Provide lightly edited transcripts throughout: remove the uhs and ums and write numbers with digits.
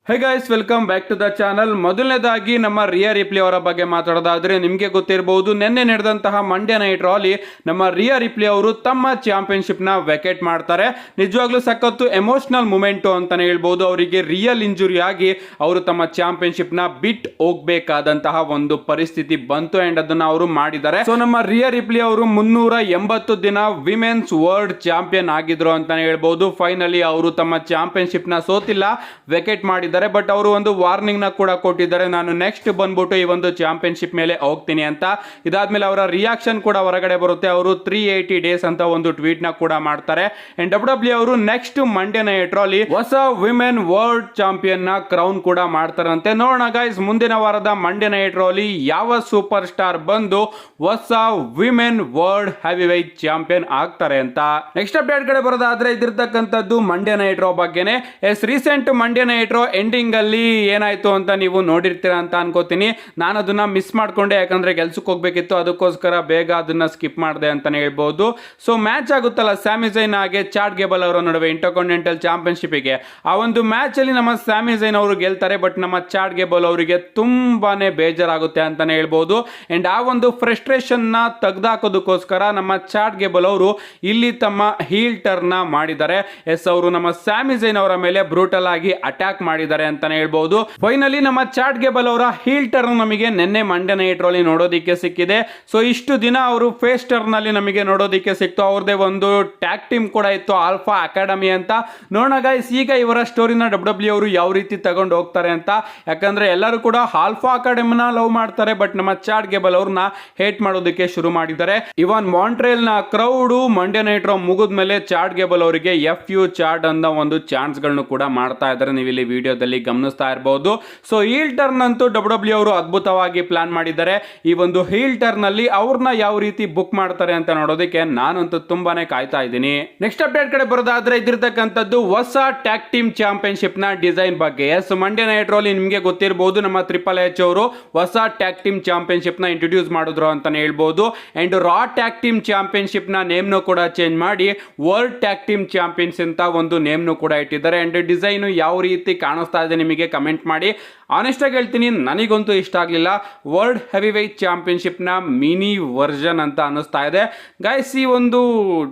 Hey guys, welcome back to the channel. ಮೊದಲನೇದಾಗಿ ನಮ್ಮ ರಿಯಾ Ripley ಅವರ ಬಗ್ಗೆ ಮಾತಾಡೋದಾದ್ರೆ ನಿಮಗೆ ಗೊತ್ತಿರಬಹುದು, ನಿನ್ನೆ ನಡೆದಂತಹ ಮಂಡ್ಯ ನೈಟ್ ರಾಲಿ ನಮ್ಮ ರಿಯಾ ರಿಪ್ಲಿ ಅವರು ತಮ್ಮ ಚಾಂಪಿಯನ್ಶಿಪ್ ನ ವೆಕೆಟ್ ಮಾಡ್ತಾರೆ. ನಿಜವಾಗ್ಲೂ ಸಖತ್ತು ಎಮೋಷನಲ್ ಮೂಮೆಂಟ್ ಅಂತಾನೆ ಹೇಳ್ಬಹುದು. ಅವರಿಗೆ ರಿಯಲ್ ಇಂಜುರಿ ಆಗಿ ಅವರು ತಮ್ಮ ಚಾಂಪಿಯನ್ಶಿಪ್ ನ ಬಿಟ್ ಹೋಗ್ಬೇಕಾದಂತಹ ಒಂದು ಪರಿಸ್ಥಿತಿ ಬಂತು ಅಂಡ್ ಅದನ್ನ ಅವರು ಮಾಡಿದ್ದಾರೆ. ಸೊ ನಮ್ಮ ರಿಯಾ ರಿಪ್ಲಿ ಅವರು 380 ದಿನ ವಿಮೆನ್ಸ್ ವರ್ಲ್ಡ್ ಚಾಂಪಿಯನ್ ಆಗಿದ್ರು ಅಂತಾನೆ ಹೇಳ್ಬಹುದು. ಫೈನಲಿ ಅವರು ತಮ್ಮ ಚಾಂಪಿಯನ್ಶಿಪ್ ನ ಸೋತಿಲ್ಲ, ವೆಕೆಟ್ ಮಾಡಿದ್ದಾರೆ. ಬಟ್ ಅವರು ಒಂದು ವಾರ್ನಿಂಗ್ ನ ಕೂಡ ಕೊಟ್ಟಿದ್ದಾರೆ, ನಾನು ನೆಕ್ಸ್ಟ್ ಬಂದ್ಬಿಟ್ಟು ಈ ಒಂದು ಚಾಂಪಿಯನ್ಶಿಪ್ ಮೇಲೆ ಹೋಗ್ತೀನಿ ಅಂತ. ಇದಾದ್ಮೇಲೆ ಅವರ ರಿಯಾಕ್ಷನ್ ಕೂಡ ಹೊರಗಡೆ ಬರುತ್ತೆ. ಅವರು 380 ಡೇಸ್ ಅಂತ ಒಂದು ಟ್ವೀಟ್ ನ ಕೂಡ ಮಾಡ್ತಾರೆ. ಅಂಡ್ ಡಬ್ಲ್ಯೂ ಅವರು ನೆಕ್ಸ್ಟ್ ಮಂಡ್ಯ ನೈಟ್ ರಾಲಿ ಹೊಸ ವಿಮೆನ್ ವರ್ಲ್ಡ್ ಚಾಂಪಿಯನ್ ನ ಕ್ರೌನ್ ಕೂಡ ಮಾಡ್ತಾರಂತೆ. ನೋಡೋಣ ಗೈಸ್, ಮುಂದಿನ ವಾರದ ಮಂಡ್ಯ ನೈಟ್ ರಾಲಿ ಯಾವ ಸೂಪರ್ ಸ್ಟಾರ್ ಬಂದು ಹೊಸ women world heavyweight champion ಆಗ್ತಾರೆ ಅಂತ. ನೆಕ್ಸ್ಟ್ ಅಪ್ಡೇಟ್ ಕಡೆ ಬರೋದಾದ್ರೆ ಇದಿರ್ತಕ್ಕಂಥದ್ದು ಮಂಡ್ಯ ನೈಟ್ ರೋ ಬಗ್ಗೆನೆ. Recent Monday Night Raw ending ಅಲ್ಲಿ ಏನಾಯ್ತು ಅಂತ ನೀವು ನೋಡಿರ್ತೀರಾ ಅಂತ ಅನ್ಕೋತೀನಿ. ನಾನು ಅದನ್ನ ಮಿಸ್ ಮಾಡ್ಕೊಂಡೆ, ಯಾಕಂದ್ರೆ ಕೆಲ್ಸಕ್ಕೆ ಹೋಗ್ಬೇಕಿತ್ತು, ಅದಕ್ಕೋಸ್ಕರ ಬೇಗ ಅದನ್ನ ಸ್ಕಿಪ್ ಮಾಡಿದೆ ಅಂತಾನೆ ಹೇಳ್ಬಹುದು. ಸೊ ಮ್ಯಾಚ್ ಆಗುತ್ತಲ್ಲ ಸ್ಯಾಮಿ ಝೈನ್ ಹಾಗೆ ಚಾಡ್ ಗೇಬಲ್ ಅವರ ನಡುವೆ ಇಂಟರ್ಕಾಂಟಿನೆಂಟಲ್ ಚಾಂಪಿಯನ್ಶಿಪ್ ಗೆ, ಆ ಒಂದು ಮ್ಯಾಚ್ ಅಲ್ಲಿ ನಮ್ಮ ಸ್ಯಾಮಿ ಝೈನ್ ಅವರು ಗೆಲ್ತಾರೆ. ಬಟ್ ನಮ್ಮ ಚಾಡ್ ಗೇಬಲ್ ಅವರಿಗೆ ತುಂಬಾನೇ ಬೇಜಾರಾಗುತ್ತೆ ಅಂತಾನೆ ಹೇಳ್ಬಹುದು. ಅಂಡ್ ಆ ಒಂದು ಫ್ರಸ್ಟ್ರೇಷನ್ ನ ತೆಗೆದಾಕೋದಕ್ಕೋಸ್ಕರ ನಮ್ಮ ಚಾಡ್ ಗೇಬಲ್ ಅವರು ಇಲ್ಲಿ ತಮ್ಮ ಹೀಲ್ ಟರ್ನ್ ಮಾಡಿದ್ದಾರೆ. ಎಸ್, ಅವರು ನಮ್ಮ ಸ್ಯಾಮಿ ಝೈನ್ ಅವರ ಮೇಲೆ ಬ್ರೂಟಲ್ ಆಗಿ ಅಟ್ಯಾಕ್ ಮಾಡಿದ್ದಾರೆ ಅಂತಾನೆ ಹೇಳ್ಬಹುದು. ಫೈನಲಿ ನಮ್ಮ ಚಾಟ್ ಗೇಬಲ್ ಅವರ ಹೀಲ್ ಟರ್ನ್ ನಮಗೆ ನಿನ್ನೆ ಮಂಡ್ಯ ನೈಟ್ ರಲ್ಲಿ ನೋಡೋದಿಕ್ಕೆ ಸಿಕ್ಕಿದೆ. ಸೊ ಇಷ್ಟು ದಿನ ಅವರು ಫೇಸ್ ಟರ್ನ್ ಅಲ್ಲಿ ನಮಗೆ ನೋಡೋದಿಕ್ಕೆ ಸಿಕ್ತು. ಅವ್ರದೇ ಒಂದು ಟ್ಯಾಗ್ ಟೀಮ್ ಕೂಡ ಇತ್ತು, ಆಲ್ಫಾ ಅಕಾಡೆಮಿ ಅಂತ. ನೋಡೋಣ ಗೈಸ್, ಈಗ ಇವರ ಸ್ಟೋರಿನ ಡಬ್ಲ್ಯೂ ಅವರು ಯಾವ ರೀತಿ ತಗೊಂಡು ಹೋಗ್ತಾರೆ ಅಂತ. ಯಾಕಂದ್ರೆ ಎಲ್ಲರೂ ಕೂಡ ಆಲ್ಫಾ ಅಕಾಡೆಮಿನ ಲವ್ ಮಾಡ್ತಾರೆ, ಬಟ್ ನಮ್ಮ ಚಾಟ್ ಗೇಬಲ್ ಅವ್ರನ್ನ ಹೇಟ್ ಮಾಡೋದಕ್ಕೆ ಶುರು ಮಾಡಿದ್ದಾರೆ. ಇವನ್ ಮಾಂಟ್ರೇಲ್ ನ ಕ್ರೌಡ್ ಮಂಡ್ಯ ನೈಟ್ ರೋ ಮುಗಿದ್ಮೇಲೆ ಚಾಟ್ ಗೇಬಲ್ ಅವರಿಗೆ FU ಚಾಟ್ ಅನ್ನೋ ಒಂದು ಚಾನ್ಸ್ ಗಳನ್ನು ಕೂಡ ಮಾಡ್ತಾ ಇದ್ದಾರೆ. ನೀವು ಇಲ್ಲಿ ವಿಡಿಯೋದಲ್ಲಿ ಗಮನಿಸ್ತಾ ಇರಬಹುದು. ಸೊ ಹೀಲ್ ಟರ್ನ್ ಅಂತೂ ಡಬ್ಲ್ಯೂ ಅವರು ಅದ್ಭುತವಾಗಿ ಪ್ಲಾನ್ ಮಾಡಿದ್ದಾರೆ. ಈ ಒಂದು ಹೀಲ್ ಟರ್ನ್ ಅಲ್ಲಿ ಅವ್ರನ್ನ ಯಾವ ರೀತಿ ಬುಕ್ ಮಾಡ್ತಾರೆ ಅಂತ ನೋಡೋದಕ್ಕೆ ನಾನಂತೂ ತುಂಬಾನೇ ಕಾಯ್ತಾ ಇದ್ದೀನಿ. ನೆಕ್ಸ್ಟ್ ಅಪ್ಡೇಟ್ ಕಡೆ ಬರೋದಾದ್ರೆ ಇದಿರ್ತಕ್ಕಂಥದ್ದು ಹೊಸ ಟ್ಯಾಗ್ ಟೀಮ್ ಚಾಂಪಿಯನ್ಶಿಪ್ ನ ಡಿಸೈನ್ ಬಗ್ಗೆ. ಎಸ್, ಮಂಡ್ಯ ನೈಟ್ ರೋಲಿ ನಿಮಗೆ ಗೊತ್ತಿರಬಹುದು, ನಮ್ಮ ಟ್ರಿಪಲ್ ಎಚ್ ಅವರು ಹೊಸ ಟ್ಯಾಗ್ ಟೀಮ್ ಚಾಂಪಿಯನ್ಶಿಪ್ ನ ಇಂಟ್ರೊಡ್ಯೂಸ್ ಮಾಡಿದ್ರು ಅಂತಾನೆ ಹೇಳ್ಬಹುದು. And Raw tag team championship ನ ನೇಮ್ ನು ಕೂಡ ಚೇಂಜ್ ಮಾಡಿ ವರ್ಲ್ಡ್ ಟ್ಯಾಗ್ ಟೀಮ್ ಚಾಂಪಿಯನ್ಸ್ ಅಂತ ಒಂದು ನೇಮ್ ನು ಕೂಡ ಇಟ್ಟಿದ್ದಾರೆ. ಅಂಡ್ ಡಿಸೈನ್ ಯಾವ ರೀತಿ ಕಾಣಿಸ್ತಾ ಇದೆ ನಿಮಗೆ ಕಮೆಂಟ್ ಮಾಡಿ. ಆನೆಸ್ಟ್ ಆಗಿ ಹೇಳ್ತೀನಿ, ನನಗಂತೂ ಇಷ್ಟ ಆಗಲಿಲ್ಲ. ವರ್ಲ್ಡ್ ಹೆವಿ ವೇಟ್ ಚಾಂಪಿಯನ್ಶಿಪ್ ನ ಮಿನಿ ವರ್ಷನ್ ಅಂತ ಅನ್ನಿಸ್ತಾ ಇದೆ ಗೈಸ್. ಈ ಒಂದು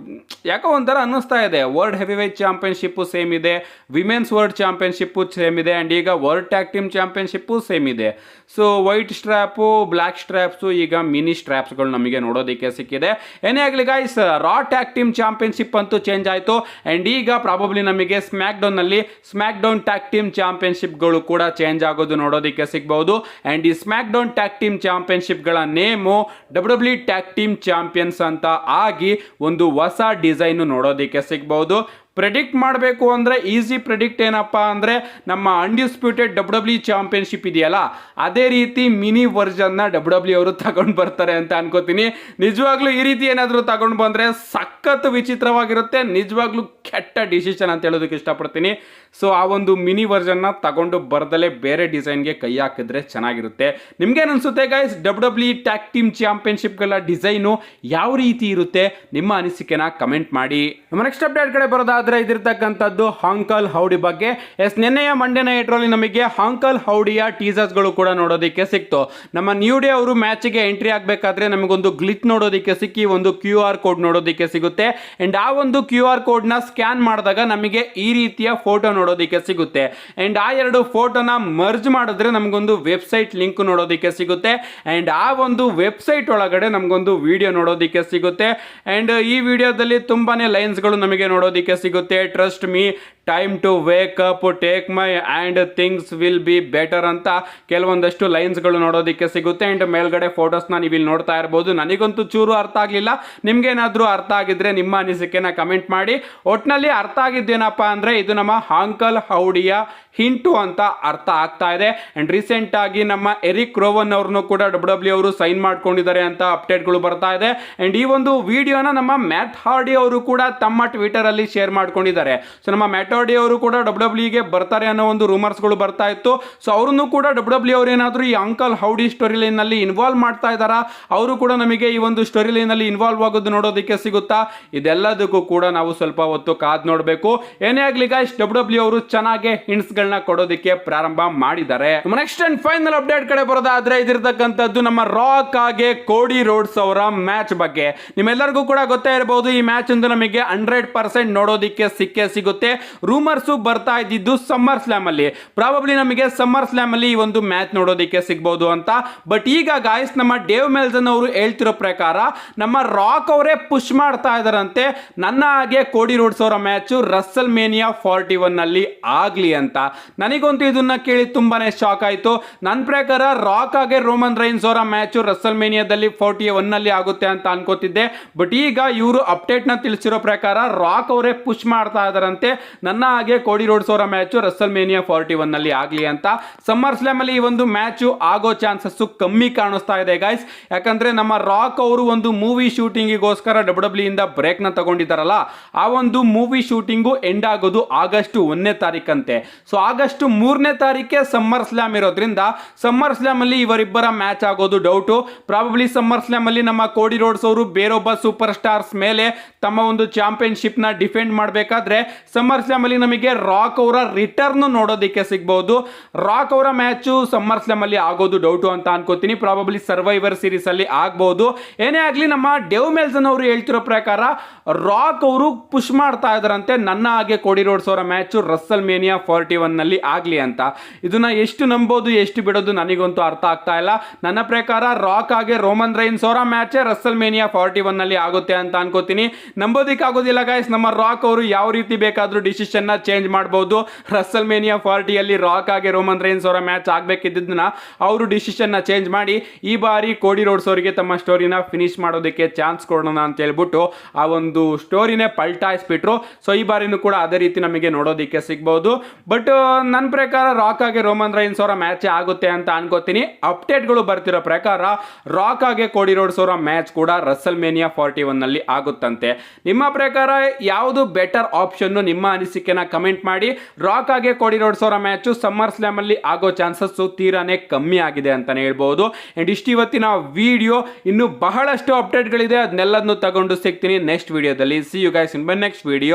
ಯಾಕೋ ಒಂಥರ ಅನ್ನಿಸ್ತಾ ಇದೆ. World heavy wait championship same ಇದೆ, ವಿಮೆನ್ಸ್ ವರ್ಲ್ಡ್ ಚಾಂಪಿಯನ್ಶಿಪ್ ಸೇಮ್ ಇದೆ, ಅಂಡ್ ಈಗ world tag team championship same ಇದೆ. ಸೊ ವೈಟ್ ಸ್ಟ್ರ್ಯಾಪು, ಬ್ಲ್ಯಾಕ್ ಸ್ಟ್ರ್ಯಾಪ್ಸು, ಈಗ ಮಿನಿ ಸ್ಟ್ರ್ಯಾಪ್ಸ್ಗಳು ನಮಗೆ ನೋಡೋದಕ್ಕೆ ಸಿಕ್ಕಿದೆ. ಏನೇ ಆಗಲಿ ಗೈಸ್, ರಾ ಟ್ಯಾಗ್ ಟೀಮ್ ಚಾಂಪಿಯನ್ಶಿಪ್ ಅಂತೂ ಚೇಂಜ್ ಆಯಿತು. ಅಂಡ್ ಈಗ ಪ್ರಾಬಬ್ಲಿ ನಮಗೆ ಸ್ಮ್ಯಾಕ್ ಡೌನ್ ನಲ್ಲಿ ಸ್ಮ್ಯಾಕ್ ಡೌನ್ ಟ್ಯಾಗ್ ಟೀಮ್ ಚಾಂಪಿಯನ್ಶಿಪ್ಗಳು ಕೂಡ ಚೇಂಜ್ ಆಗೋದು ನೋಡೋದಕ್ಕೆ ಸಿಗಬಹುದು. ಅಂಡ್ ಈ smack down tag team championship ಗಳ name W tag team champions ಅಂತ ಆಗಿ ಒಂದು ಹೊಸ ಡಿಸೈನ್ ನೋಡೋದಕ್ಕೆ ಸಿಗಬಹುದು. ಪ್ರೆಡಿಕ್ಟ್ ಮಾಡಬೇಕು ಅಂದರೆ ಈಸಿ ಪ್ರೆಡಿಕ್ಟ್ ಏನಪ್ಪ ಅಂದರೆ ನಮ್ಮ ಅನ್ಡಿಸ್ಪ್ಯೂಟೆಡ್ ಡಬ್ಲ್ಯೂ ಚಾಂಪಿಯನ್ಶಿಪ್ ಇದೆಯಲ್ಲ, ಅದೇ ರೀತಿ ಮಿನಿ ವರ್ಷನ್ನ ಡಬ್ಲ್ಯೂ ಅವರು ತಗೊಂಡು ಬರ್ತಾರೆ ಅಂತ ಅನ್ಕೋತೀನಿ. ನಿಜವಾಗ್ಲೂ ಈ ರೀತಿ ಏನಾದರೂ ತಗೊಂಡು ಬಂದರೆ ಸಖತ್ ವಿಚಿತ್ರವಾಗಿರುತ್ತೆ. ನಿಜವಾಗ್ಲೂ ಕೆಟ್ಟ ಡಿಸಿಷನ್ ಅಂತ ಹೇಳೋದಕ್ಕೆ ಇಷ್ಟಪಡ್ತೀನಿ. ಸೊ ಆ ಒಂದು ಮಿನಿ ವರ್ಷನ್ನ ತಗೊಂಡು ಬರ್ದಲೇ ಬೇರೆ ಡಿಸೈನ್ಗೆ ಕೈ ಹಾಕಿದ್ರೆ ಚೆನ್ನಾಗಿರುತ್ತೆ. ನಿಮ್ಗೇನು ಅನಿಸುತ್ತೆ ಗೈಸ್? ಡಬ್ಲ್ಯೂ ಟ್ಯಾಗ್ ಟೀಮ್ ಚಾಂಪಿಯನ್ಶಿಪ್ಗಳ ಡಿಸೈನು ಯಾವ ರೀತಿ ಇರುತ್ತೆ? ನಿಮ್ಮ ಅನಿಸಿಕೆನ ಕಮೆಂಟ್ ಮಾಡಿ. ನಮ್ಮ ನೆಕ್ಸ್ಟ್ ಅಪ್ಡೇಟ್ ಕಡೆ ಬರೋದಾದ್ರೆ ಇದಿರ್ತಕ್ಕಂಥದ್ದು ಹಾಂಕಲ್ ಹೌಡಿ ಬಗ್ಗೆ. ಎಸ್, ನಿನ್ನೆಯ ಮಂಡ್ಯ ನೈಟ್ ರಲ್ಲಿ ನಮಗೆ ಹಾಂಕಲ್ ಹೌಡಿಯ ಟೀಸರ್ಸ್ ಗಳು ಕೂಡ ನೋಡೋದಕ್ಕೆ ಸಿಕ್ತು. ನಮ್ಮ ನ್ಯೂ ಡೇ ಅವರು ಮ್ಯಾಚ್ ಗೆ ಎಂಟ್ರಿ ಆಗಬೇಕಾದ್ರೆ ನಮಗೊಂದು ಗ್ಲಿಚ್ ನೋಡೋದಕ್ಕೆ ಸಿಕ್ಕಿ ಒಂದು QR ಕೋಡ್ ನೋಡೋದಕ್ಕೆ ಸಿಗುತ್ತೆ. ಅಂಡ್ ಆ ಒಂದು QR ಕೋಡ್ ನ ಸ್ಕ್ಯಾನ್ ಮಾಡಿದಾಗ ನಮಗೆ ಈ ರೀತಿಯ ಫೋಟೋ ನೋಡೋದಕ್ಕೆ ಸಿಗುತ್ತೆ. ಅಂಡ್ ಆ ಎರಡು ಫೋಟೋನ ಮರ್ಜ್ ಮಾಡಿದ್ರೆ ನಮಗೊಂದು ವೆಬ್ಸೈಟ್ ಲಿಂಕ್ ನೋಡೋದಕ್ಕೆ ಸಿಗುತ್ತೆ. ಅಂಡ್ ಆ ಒಂದು ವೆಬ್ಸೈಟ್ ಒಳಗಡೆ ನಮಗೊಂದು ವಿಡಿಯೋ ನೋಡೋದಕ್ಕೆ ಸಿಗುತ್ತೆ. ಅಂಡ್ ಈ ವಿಡಿಯೋದಲ್ಲಿ ತುಂಬಾನೇ ಲೈನ್ಸ್ ಗಳು ನಮಗೆ ನೋಡೋದಕ್ಕೆ ಸಿಗುತ್ತೆ. Trust me, time to wake up, take my and things will be better ಅಂತ ಕೆಲವೊಂದಷ್ಟು ಲೈನ್ಸ್ಗಳು ನೋಡೋದಕ್ಕೆ ಸಿಗುತ್ತೆ. ಅಂಡ್ ಮೇಲ್ಗಡೆ ಫೋಟೋಸ್ನ ನೀವು ಇಲ್ಲಿ ನೋಡ್ತಾ ಇರ್ಬೋದು. ನನಗಂತೂ ಚೂರು ಅರ್ಥ ಆಗಲಿಲ್ಲ. ನಿಮ್ಗೇನಾದರೂ ಅರ್ಥ ಆಗಿದ್ರೆ ನಿಮ್ಮ ಅನಿಸಿಕೆನ ಕಮೆಂಟ್ ಮಾಡಿ. ಒಟ್ಟಿನಲ್ಲಿ ಅರ್ಥ ಆಗಿದ್ದೇನಪ್ಪ ಅಂದರೆ ಇದು ನಮ್ಮ ಹಾಂಕಲ್ ಹೌಡಿಯ ಹಿಂಟು ಅಂತ ಅರ್ಥ ಆಗ್ತಾ ಇದೆ. ಅಂಡ್ ರೀಸೆಂಟ್ ಆಗಿ ನಮ್ಮ ಎರಿಕ್ ರೋವನ್ ಅವ್ರನ್ನು ಕೂಡ ಡಬ್ಲ್ಯೂ ಅವರು ಸೈನ್ ಮಾಡ್ಕೊಂಡಿದ್ದಾರೆ ಅಂತ ಅಪ್ಡೇಟ್ಗಳು ಬರ್ತಾ ಇದೆ. ಅಂಡ್ ಈ ಒಂದು ವಿಡಿಯೋನ ನಮ್ಮ ಮ್ಯಾಟ್ ಹಾರ್ಡಿ ಅವರು ಕೂಡ ತಮ್ಮ ಟ್ವಿಟರ್ ಅಲ್ಲಿ ಶೇರ್ ಮಾಡ್ಕೊಂಡಿದ್ದಾರೆ. ಸೊ ನಮ್ಮ ಮ್ಯಾಟ್ ಹಾರ್ಡಿ ಅವರು ಕೂಡ ಡಬ್ಲ್ಯೂಗೆ ಬರ್ತಾರೆ ಅನ್ನೋ ಒಂದು ರೂಮರ್ಸ್ಗಳು ಬರ್ತಾ ಇತ್ತು. ಸೊ ಅವ್ರನ್ನು ಕೂಡ ಡಬ್ಲ್ಯೂ ಅವರು ಏನಾದರೂ ಈ ಅಂಕಲ್ ಹೌಡಿ ಸ್ಟೋರಿ ಲೈನ್ ನಲ್ಲಿ ಇನ್ವಾಲ್ವ್ ಮಾಡ್ತಾ ಇದ್ದಾರಾ? ಅವರು ಕೂಡ ನಮಗೆ ಈ ಒಂದು ಸ್ಟೋರಿ ಲೈನ್ ನಲ್ಲಿ ಇನ್ವಾಲ್ವ್ ಆಗೋದು ನೋಡೋದಕ್ಕೆ ಸಿಗುತ್ತಾ? ಇದೆಲ್ಲದಕ್ಕೂ ಕೂಡ ನಾವು ಸ್ವಲ್ಪ ಹೊತ್ತು ಕಾದ್ ನೋಡಬೇಕು. ಏನೇ ಆಗಲಿ ಗೈಸ್, ಡಬ್ಲ್ಯೂ ಅವರು ಚೆನ್ನಾಗಿ ಹಿಂಟ್ಸ್ ಗಳನ್ನ ಕೊಡೋದಕ್ಕೆ ಪ್ರಾರಂಭ ಮಾಡಿದ್ದಾರೆ. ನೆಕ್ಸ್ಟ್ ಅಂಡ್ ಫೈನಲ್ ಅಪ್ಡೇಟ್ ಕಡೆ ಬರೋದಾದ್ರೆ ಇದಿರ್ತಕ್ಕಂಥದ್ದು ನಮ್ಮ ರಾಕ್ ಹಾಗೆ ಕೋಡಿ ರೋಡ್ಸ್ ಅವರ ಮ್ಯಾಚ್ ಬಗ್ಗೆ. ನಿಮ್ಮೆಲ್ಲರಿಗೂ ಕೂಡ ಗೊತ್ತೇ ಇರಬಹುದು, ಈ ಮ್ಯಾಚ್ ಒಂದು ನಮಗೆ 100% ನೋಡೋದಿಕ್ಕೆ ಸಿಗುತ್ತೆ. ರೂಮರ್ಸ್ ಬರ್ತಾ ಇದ್ದಿದ್ದು ಸಮ್ಮರ್ ಸ್ಲಾಮ್ ಅಲ್ಲಿ, ಪ್ರಾಬಬ್ಲಿ ನಮಗೆ ಸಮ್ಮರ್ ಸ್ಲಾಮ್ ಅಲ್ಲಿ ಈ ಒಂದು ಮ್ಯಾಚ್ ನೋಡೋದಿಕ್ಕೆ ಸಿಗಬಹುದು ಅಂತ. ಬಟ್ ಈಗ ಗಾಯ್ಸ್ ನಮ್ಮ ಡೇವ್ ಮೆಲ್ಸನ್ ಅವರು ಹೇಳ್ತಿರೋ ಪ್ರಕಾರ ನಮ್ಮ ರಾಕ್ ಅವರೇ ಪುಷ್ ಮಾಡ್ತಾ ಇದಾರಂತೆ ನನ್ನ ಹಾಗೆ ಕೋಡಿ ರೋಡ್ಸ್ ಅವರ ಮ್ಯಾಚ್ ರಸಲ್ ಮೇನಿಯಾ 41 ನಲ್ಲಿ ಆಗ್ಲಿ ಅಂತ. ನನಗಂತೂ ಇದನ್ನ ಕೇಳಿ ತುಂಬಾನೇ ಶಾಕ್ ಆಯ್ತು. ನನ್ನ ಪ್ರಕಾರ ರಾಕ್ ಹಾಗೆ ರೋಮನ್ ರೈನ್ಸ್ ಅವರ ಮ್ಯಾಚ್ ರಸಲ್ ಮೇನಿಯಾದಲ್ಲಿ 41 ನಲ್ಲಿ ಆಗುತ್ತೆ ಅಂತ ಅನ್ಕೋತಿದ್ದೆ. ಬಟ್ ಈಗ ಇವರು ಅಪ್ಡೇಟ್ ನ ತಿಳಿಸಿರೋ ಪ್ರಕಾರ ರಾಕ್ ಅವರೇ ಪುಷ್ ಮಾಡ್ತಾ ಇದಾರಂತೆ ನನ್ನ ಹಾಗೆ ಕೋಡಿ ರೋಡ್ಸ್ ಅವರ ಮ್ಯಾಚ್ ರಸಲ್ ಮೇನಿಯಾ 41 ನಲ್ಲಿ ಆಗ್ಲಿ ಅಂತ. ಸಮ್ಮರ್ ಸ್ಲಾಮ್ ಅಲ್ಲಿ ಈ ಒಂದು ಮ್ಯಾಚ್ ಆಗೋ ಚಾನ್ಸಸ್ ಕಮ್ಮಿ ಕಾಣಿಸ್ತಾ ಇದೆ ಗೈಸ್. ಯಾಕಂದ್ರೆ ನಮ್ಮ ರಾಕ್ ಅವರು ಒಂದು ಮೂವಿ ಶೂಟಿಂಗಿಗೋಸ್ಕರ WWE ಇಂದ ಬ್ರೇಕ್ ನ ತಗೊಂಡಿದ್ದಾರಲ್ಲ, ಆ ಒಂದು ಮೂವಿ ಶೂಟಿಂಗು ಎಂಡ್ ಆಗೋದು ಆಗಸ್ಟ್ 1ನೇ ತಾರೀಕಂತೆ. ಸೊ ಆಗಸ್ಟ್ 3ನೇ ತಾರೀಕೆ ಸಮ್ಮರ್ ಸ್ಲಾಮ್ ಇರೋದ್ರಿಂದ ಸಮ್ಮರ್ ಸ್ಲಾಮ್ ಅಲ್ಲಿ ಇವರಿಬ್ಬರ ಮ್ಯಾಚ್ ಆಗೋದು ಡೌಟು. ಪ್ರಾಬಬ್ಲಿ ಸಮ್ಮರ್ ಸ್ಲಾಮ್ ಅಲ್ಲಿ ನಮ್ಮ ಕೋಡಿ ರೋಡ್ಸ್ ಅವರು ಬೇರೊಬ್ಬ ಸೂಪರ್ ಸ್ಟಾರ್ಸ್ ಮೇಲೆ ತಮ್ಮ ಒಂದು ಚಾಂಪಿಯನ್ಶಿಪ್ ನ ಡಿಫೆಂಡ್ ಮಾಡಬೇಕಾದ್ರೆ ಸಮ್ಮರ್ ಸ್ಲಾಮ್ ಅಲ್ಲಿ ನಮಗೆ ರಾಕ್ ಅವರ ರಿಟರ್ನ್ ನೋಡೋದಿಕ್ಕೆ ಸಿಗಬಹುದು. ರಾಕ್ ಅವರ ಮ್ಯಾಚ್ ಸಮ್ಮರ್ ಸ್ಲಾಮ್ ಅಲ್ಲಿ ಆಗೋದು ಡೌಟು ಅಂತ ಅನ್ಕೋತೀನಿ. ಪ್ರಾಬಬ್ಲಿ ಸರ್ವೈವರ್ ಸೀರೀಸ್ ಅಲ್ಲಿ ಆಗಬಹುದು. ಏನೇ ಆಗ್ಲಿ ನಮ್ಮ ಡೇವ್ ಮೆಲ್ಸನ್ ಅವರು ಹೇಳ್ತಿರೋ ಪ್ರಕಾರ ರಾಕ್ ಅವರು ಪುಷ್ ಮಾಡ್ತಾ ಇದಾರಂತೆ ನನ್ನ ಹಾಗೆ ಕೋಡಿ ರೋಡ್ಸ್ ಅವರ ಮ್ಯಾಚ್ ರಸಲ್ ಮೇನಿಯಾ 41 ನಲ್ಲಿ ಆಗ್ಲಿ ಅಂತ. ಇದನ್ನ ಎಷ್ಟು ನಂಬೋದು ಎಷ್ಟು ಬಿಡೋದು ನನಗಂತೂ ಅರ್ಥ ಆಗ್ತಾ ಇಲ್ಲ. ನನ್ನ ಪ್ರಕಾರ ರಾಕ್ ಹಾಗೆ ರೋಮನ್ ರೈನ್ಸ್ ಅವರ ಮ್ಯಾಚ್ ರಸಲ್ ಮೇನಿಯಾ 41 ನಲ್ಲಿ ಆಗುತ್ತೆ ಅಂತ ಅನ್ಕೋತೀನಿ. ನಂಬೋದಿಕ್ಕೆ ಆಗೋದಿಲ್ಲ ಗೈಸ್. ನಮ್ಮ ರಾಕ್ ಅವರು ಯಾವ ರೀತಿ ಬೇಕಾದ್ರೂ ಡಿಸಿಷನ್ ನ ಚೇಂಜ್ ಮಾಡಬಹುದು. ರಸಲ್ ಮೇನಿಯಾ 40 ಅಲ್ಲಿ ರಾಕ್ ಹಾಗೆ ರೋಮನ್ ರೈನ್ಸ್ ಅವರ ಮ್ಯಾಚ್ ಆಗ್ಬೇಕಿದ್ದನ್ನ ಅವರು ಡಿಸಿಷನ್ ನ ಚೇಂಜ್ ಮಾಡಿ ಈ ಬಾರಿ ಕೋಡಿ ರೋಡ್ಸ್ ಅವರಿಗೆ ತಮ್ಮ ಸ್ಟೋರಿನ ಫಿನಿಶ್ ಮಾಡೋದಕ್ಕೆ ಚಾನ್ಸ್ ಕೊಡೋಣ ಅಂತ ಹೇಳ್ಬಿಟ್ಟು ಆ ಒಂದು ಸ್ಟೋರಿನೇ ಪಲ್ಟಾಯಿಸ್ಬಿಟ್ರು. ಸೊ ಈ ಬಾರಿನೂ ಕೂಡ ಅದೇ ರೀತಿ ನಮಗೆ ನೋಡೋದಿಕ್ಕೆ ಸಿಗಬಹುದು. ಬಟ್ ನನ್ನ ಪ್ರಕಾರ ರಾಕ್ ಹಾಗೆ ರೋಮನ್ ರೈನ್ಸ್ ಅವರ ಮ್ಯಾಚ್ ಆಗುತ್ತೆ ಅಂತ ಅನ್ಕೋತೀನಿ. ಅಪ್ಡೇಟ್ಗಳು ಬರ್ತಿರೋ ಪ್ರಕಾರ ರಾಕ್ ಹಾಗೆ ಕೋಡಿ ರೋಡ್ಸ್ ಅವರ ಮ್ಯಾಚ್ ಕೂಡ ರಸಲ್ ಮೇನಿಯಾ 41 ನಲ್ಲಿ ಆಗುತ್ತಂತೆ. ನಿಮ್ಮ ಪ್ರಕಾರ ಯಾವುದು ಬೆಟರ್ ಆಪ್ಷನ್? ನಿಮ್ಮ ಅನಿಸಿಕೆನ ಕಮೆಂಟ್ ಮಾಡಿ. ರಾಕ್ ಹಾಗೆ ಕೋಡಿ ರೋಡ್ಸ್ ಅವರ ಮ್ಯಾಚ್ ಸಮ್ಮರ್ ಸ್ಲಾಮ್ ಅಲ್ಲಿ ಆಗೋ ಚಾನ್ಸಸ್ ತೀರಾನೇ ಕಮ್ಮಿ ಆಗಿದೆ ಅಂತಾನೆ ಹೇಳ್ಬಹುದು. ಅಂಡ್ ಇಷ್ಟು ಇವತ್ತಿನ ವಿಡಿಯೋ. ಇನ್ನು ಬಹಳಷ್ಟು ಅಪ್ಡೇಟ್ಗಳಿದೆ, ಅದನ್ನೆಲ್ಲದನ್ನು ತಗೊಂಡು ಸಿಗ್ತೀನಿ ನೆಕ್ಸ್ಟ್ ವಿಡಿಯೋದಲ್ಲಿ. See you guys in my next video.